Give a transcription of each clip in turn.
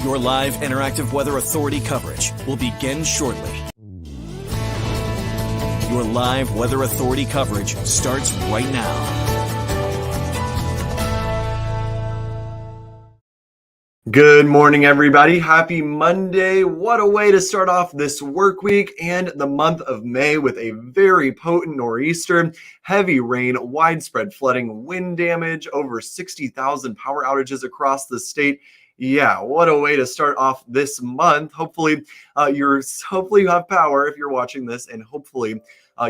Your live interactive Weather Authority coverage will begin shortly. Your live Weather Authority coverage starts right now. Good morning, everybody. Happy Monday. What a way to start off this work week and the month of May with a very potent nor'easter, heavy rain, widespread flooding, wind damage, over 60,000 power outages across the state. Yeah, what a way to start off this month. Hopefully, you have power if you're watching this, and hopefully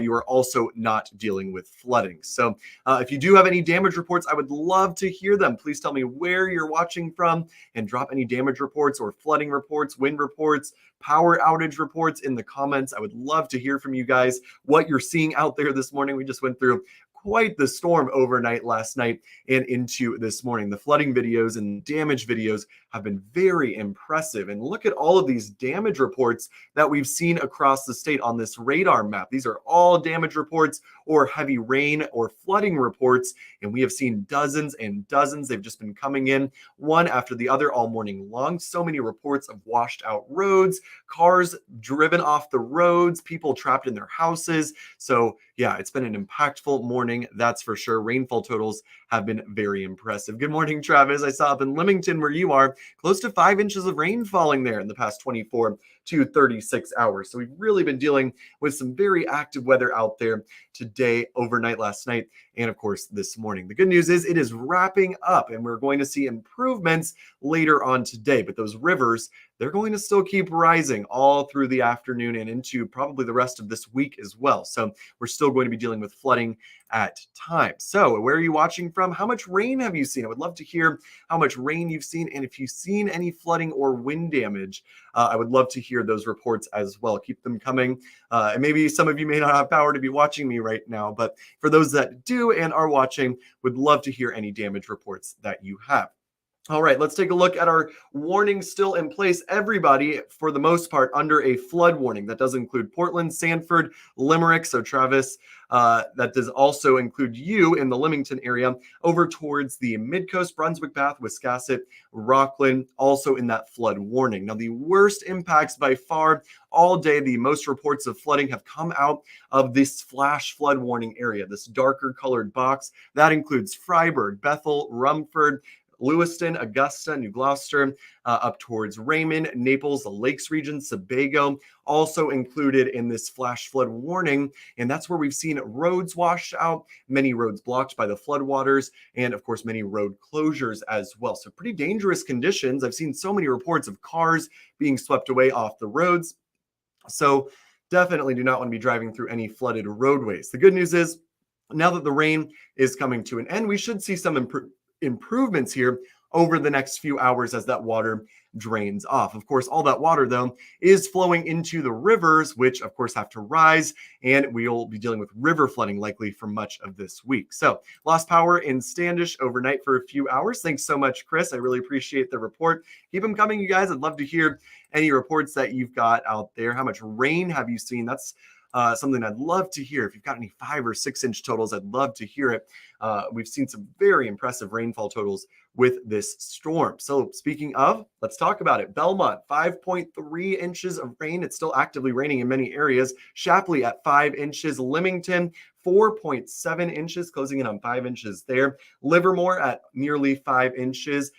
you are also not dealing with flooding. So if you do have any damage reports, I would love to hear them. Please tell me where you're watching from and drop any damage reports or flooding reports, wind reports, power outage reports in the comments. I would love to hear from you guys what you're seeing out there this morning. We just went through quite the storm overnight last night and into this morning. The flooding videos and damage videos have been very impressive. And look at all of these damage reports that we've seen across the state on this radar map. These are all damage reports or heavy rain or flooding reports. And we have seen dozens and dozens. They've just been coming in one after the other all morning long. So many reports of washed out roads, cars driven off the roads, people trapped in their houses. So yeah, it's been an impactful morning, that's for sure. Rainfall totals have been very impressive. Good morning, Travis. I saw up in Leamington where you are, close to 5 inches of rain falling there in the past 24 to 36 hours. So we've really been dealing with some very active weather out there today, overnight, last night, and of course this morning. The good news is it is wrapping up and we're going to see improvements later on today, but those rivers, they're going to still keep rising all through the afternoon and into probably the rest of this week as well. So we're still going to be dealing with flooding at times. So where are you watching from? How much rain have you seen? I would love to hear how much rain you've seen. And if you've seen any flooding or wind damage, I would love to hear those reports as well. Keep them coming. And maybe some of you may not have power to be watching me right now, but for those that do and are watching, would love to hear any damage reports that you have. All right, let's take a look at our warning still in place. Everybody, for the most part, under a flood warning. That does include Portland, Sanford, Limerick. So Travis, that does also include you in the Leamington area over towards the Midcoast, Brunswick, Bath, Wiscasset, Rockland, also in that flood warning. Now, the worst impacts by far all day, the most reports of flooding have come out of this flash flood warning area, this darker colored box. That includes Freiburg, Bethel, Rumford, Lewiston, Augusta, New Gloucester, up towards Raymond, Naples, the Lakes region, Sebago, also included in this flash flood warning. And that's where we've seen roads washed out, many roads blocked by the floodwaters, and of course, many road closures as well. So pretty dangerous conditions. I've seen so many reports of cars being swept away off the roads. So definitely do not want to be driving through any flooded roadways. The good news is now that the rain is coming to an end, we should see some improvements here over the next few hours as that water drains off. Of course, all that water, though, is flowing into the rivers, which, of course, have to rise, and we'll be dealing with river flooding likely for much of this week. So, lost power in Standish overnight for a few hours. Thanks so much, Chris. I really appreciate the report. Keep them coming, you guys. I'd love to hear any reports that you've got out there. How much rain have you seen? That's something I'd love to hear. If you've got any 5 or 6 inch totals, I'd love to hear it. We've seen some very impressive rainfall totals with this storm. So speaking of, let's talk about it. Belmont, 5.3 inches of rain. It's still actively raining in many areas. Shapley at 5 inches. Leamington, 4.7 inches, closing in on 5 inches there. Livermore at nearly 5 inches.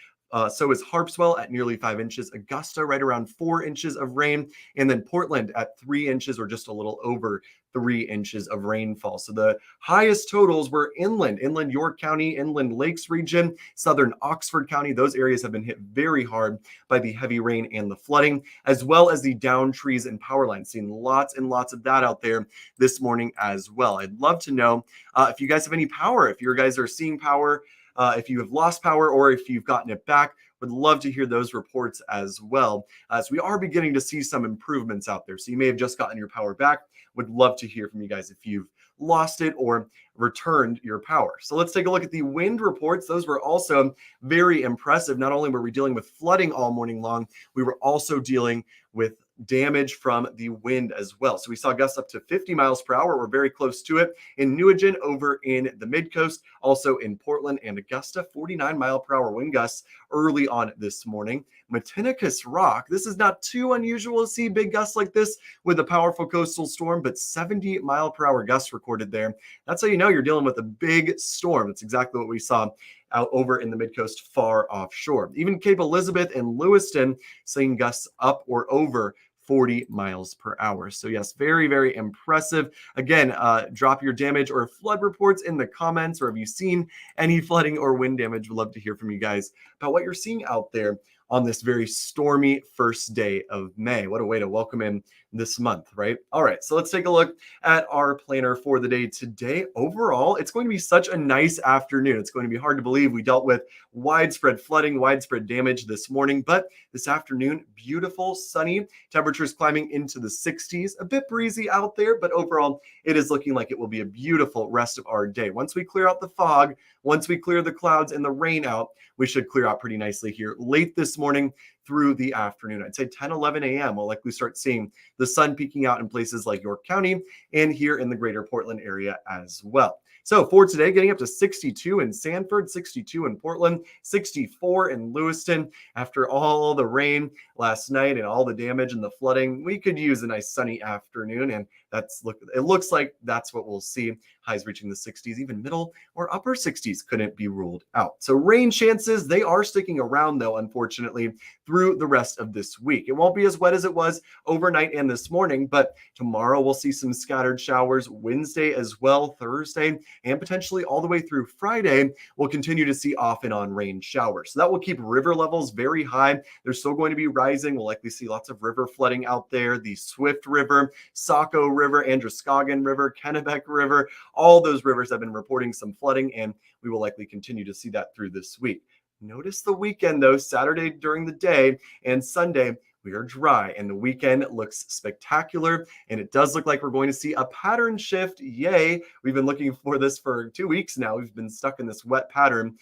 So is Harpswell at nearly 5 inches. Augusta right around 4 inches of rain. And then Portland at 3 inches or just a little over 3 inches of rainfall. So the highest totals were inland York County, inland Lakes region, southern Oxford County. Those areas have been hit very hard by the heavy rain and the flooding, as well as the downed trees and power lines. Seen lots and lots of that out there this morning as well. I'd love to know if you guys have any power, if you guys are seeing power, if you have lost power or if you've gotten it back. Would love to hear those reports as well, as we are beginning to see some improvements out there. So you may have just gotten your power back. Would love to hear from you guys if you've lost it or returned your power. So let's take a look at the wind reports. Those were also very impressive. Not only were we dealing with flooding all morning long, we were also dealing with damage from the wind as well. So we saw gusts up to 50 miles per hour. We're very close to it in Newingen over in the Midcoast, also in Portland and Augusta, 49 mile per hour wind gusts early on this morning. Matinicus Rock, this is not too unusual to see big gusts like this with a powerful coastal storm, but 70-mile-per-hour gusts recorded there. That's how you know you're dealing with a big storm. That's exactly what we saw out over in the mid-coast far offshore. Even Cape Elizabeth and Lewiston seeing gusts up or over 40 miles per hour. So yes, very, very impressive. Again, drop your damage or flood reports in the comments, or have you seen any flooding or wind damage? We'd love to hear from you guys about what you're seeing out there on this very stormy first day of May. What a way to welcome in this month, right? All right, so let's take a look at our planner for the day today. Overall, it's going to be such a nice afternoon. It's going to be hard to believe we dealt with widespread flooding, widespread damage this morning, but this afternoon, beautiful, sunny, temperatures climbing into the 60s, a bit breezy out there, but overall, it is looking like it will be a beautiful rest of our day. Once we clear out the fog, once we clear the clouds and the rain out, we should clear out pretty nicely here late this morning through the afternoon. I'd say 10, 11 a.m. We'll likely start seeing the sun peeking out in places like York County and here in the greater Portland area as well. So for today, getting up to 62 in Sanford, 62 in Portland, 64 in Lewiston. After all the rain last night and all the damage and the flooding, we could use a nice sunny afternoon, and it looks like that's what we'll see. Highs reaching the 60s, even middle or upper 60s couldn't be ruled out. So rain chances, they are sticking around though, unfortunately, through the rest of this week. It won't be as wet as it was overnight and this morning, but tomorrow we'll see some scattered showers. Wednesday as well, Thursday, and potentially all the way through Friday, we'll continue to see off and on rain showers. So that will keep river levels very high. They're still going to be rising. We'll likely see lots of river flooding out there. The Swift River, Saco River, Androscoggin River, Kennebec River, all those rivers have been reporting some flooding, and we will likely continue to see that through this week. Notice the weekend though, Saturday during the day and Sunday, we are dry and the weekend looks spectacular, and it does look like we're going to see a pattern shift. Yay. We've been looking for this for 2 weeks now. We've been stuck in this wet pattern.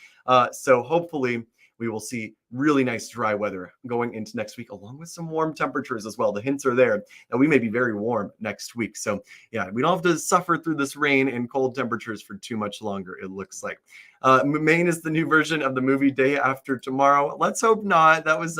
So hopefully we will see really nice dry weather going into next week, along with some warm temperatures as well. The hints are there that we may be very warm next week. So yeah, we don't have to suffer through this rain and cold temperatures for too much longer, it looks like. Maine is the new version of the movie Day After Tomorrow. Let's hope not. That's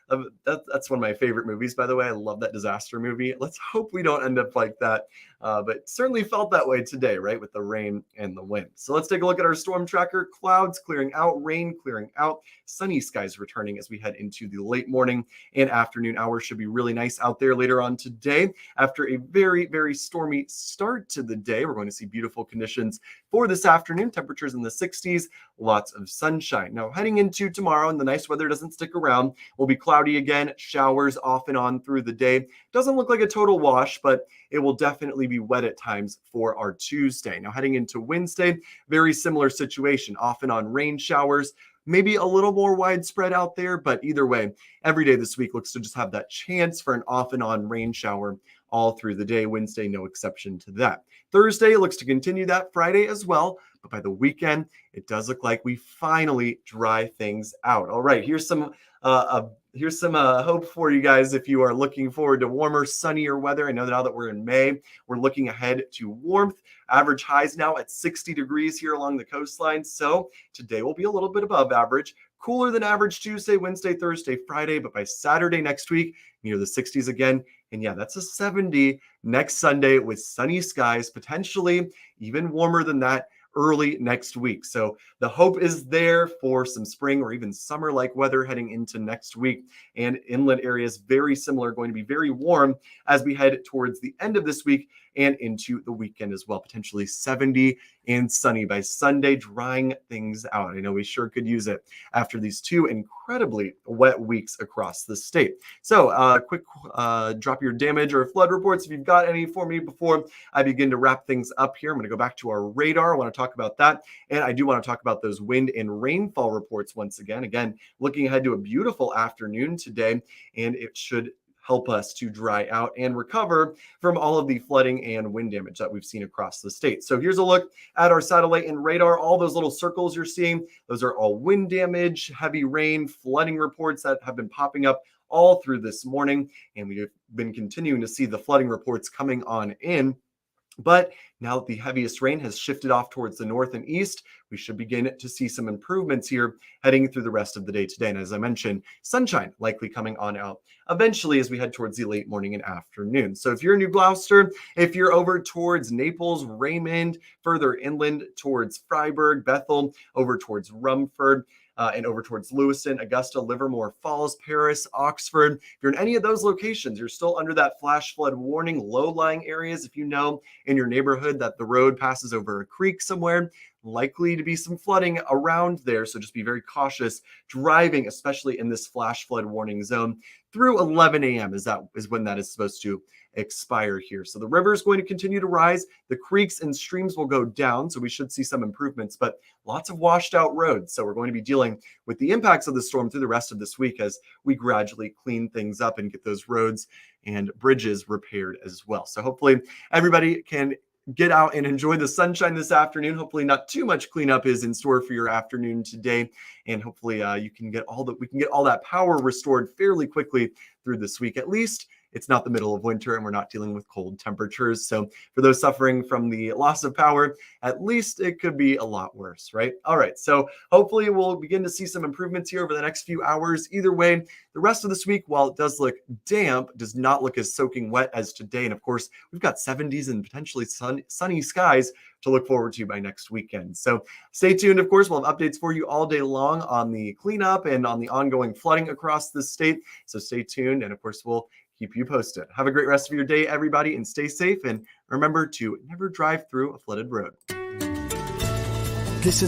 one of my favorite movies, by the way. I love that disaster movie. Let's hope we don't end up like that. But certainly felt that way today, right, with the rain and the wind. So let's take a look at our storm tracker. Clouds clearing out, rain clearing out, sunny skies returning as we head into the late morning and afternoon hours. Should be really nice out there later on today. After a very, very stormy start to the day, we're going to see beautiful conditions for this afternoon. Temperatures in the 60s, lots of sunshine. Now heading into tomorrow, and the nice weather doesn't stick around, will be cloudy again, showers off and on through the day. Doesn't look like a total wash, but it will definitely be wet at times for our Tuesday. Now heading into Wednesday, very similar situation, off and on rain showers, maybe a little more widespread out there, but either way, every day this week looks to just have that chance for an off and on rain shower all through the day. Wednesday, no exception to that. Thursday looks to continue that, Friday as well, but by the weekend, it does look like we finally dry things out. All right, here's some hope for you guys if you are looking forward to warmer, sunnier weather. I know that now that we're in May, we're looking ahead to warmth. Average highs now at 60 degrees here along the coastline. So today will be a little bit above average. Cooler than average Tuesday, Wednesday, Thursday, Friday, but by Saturday next week, near the 60s again. And yeah, that's a 70 next Sunday with sunny skies, potentially even warmer than that early next week. So the hope is there for some spring or even summer-like weather heading into next week. And inland areas, very similar, going to be very warm as we head towards the end of this week and into the weekend as well. Potentially 70 and sunny by Sunday, drying things out. I know we sure could use it after these 2 incredibly wet weeks across the state. So quick drop your damage or flood reports if you've got any for me before I begin to wrap things up here. I'm going to go back to our radar. I want to talk about that. And I do want to talk about those wind and rainfall reports once again. Again, looking ahead to a beautiful afternoon today, and it should help us to dry out and recover from all of the flooding and wind damage that we've seen across the state. So here's a look at our satellite and radar. All those little circles you're seeing, those are all wind damage, heavy rain, flooding reports that have been popping up all through this morning. And we've been continuing to see the flooding reports coming on in. But now that the heaviest rain has shifted off towards the north and east, we should begin to see some improvements here heading through the rest of the day today. And as I mentioned, sunshine likely coming on out eventually as we head towards the late morning and afternoon. So if you're in New Gloucester, if you're over towards Naples, Raymond, further inland towards Freiburg, Bethel, over towards Rumford, and over towards Lewiston, Augusta, Livermore Falls, Paris, Oxford. If you're in any of those locations, you're still under that flash flood warning. Low-lying areas, if you know in your neighborhood that the road passes over a creek somewhere, likely to be some flooding around there. So just be very cautious driving, especially in this flash flood warning zone through 11 a.m. is when that is supposed to expire here. So the river is going to continue to rise. The creeks and streams will go down. So we should see some improvements, but lots of washed out roads. So we're going to be dealing with the impacts of the storm through the rest of this week as we gradually clean things up and get those roads and bridges repaired as well. So hopefully everybody can get out and enjoy the sunshine this afternoon. Hopefully not too much cleanup is in store for your afternoon today. And hopefully we can get all that power restored fairly quickly through this week. At least it's not the middle of winter and we're not dealing with cold temperatures. So for those suffering from the loss of power, at least it could be a lot worse, right? All right. So hopefully we'll begin to see some improvements here over the next few hours. Either way, the rest of this week, while it does look damp, does not look as soaking wet as today. And of course, we've got 70s and potentially sunny skies to look forward to by next weekend. So stay tuned. Of course, we'll have updates for you all day long on the cleanup and on the ongoing flooding across the state. So stay tuned. And of course, we'll keep you posted. Have a great rest of your day, everybody, and stay safe. And remember to never drive through a flooded road.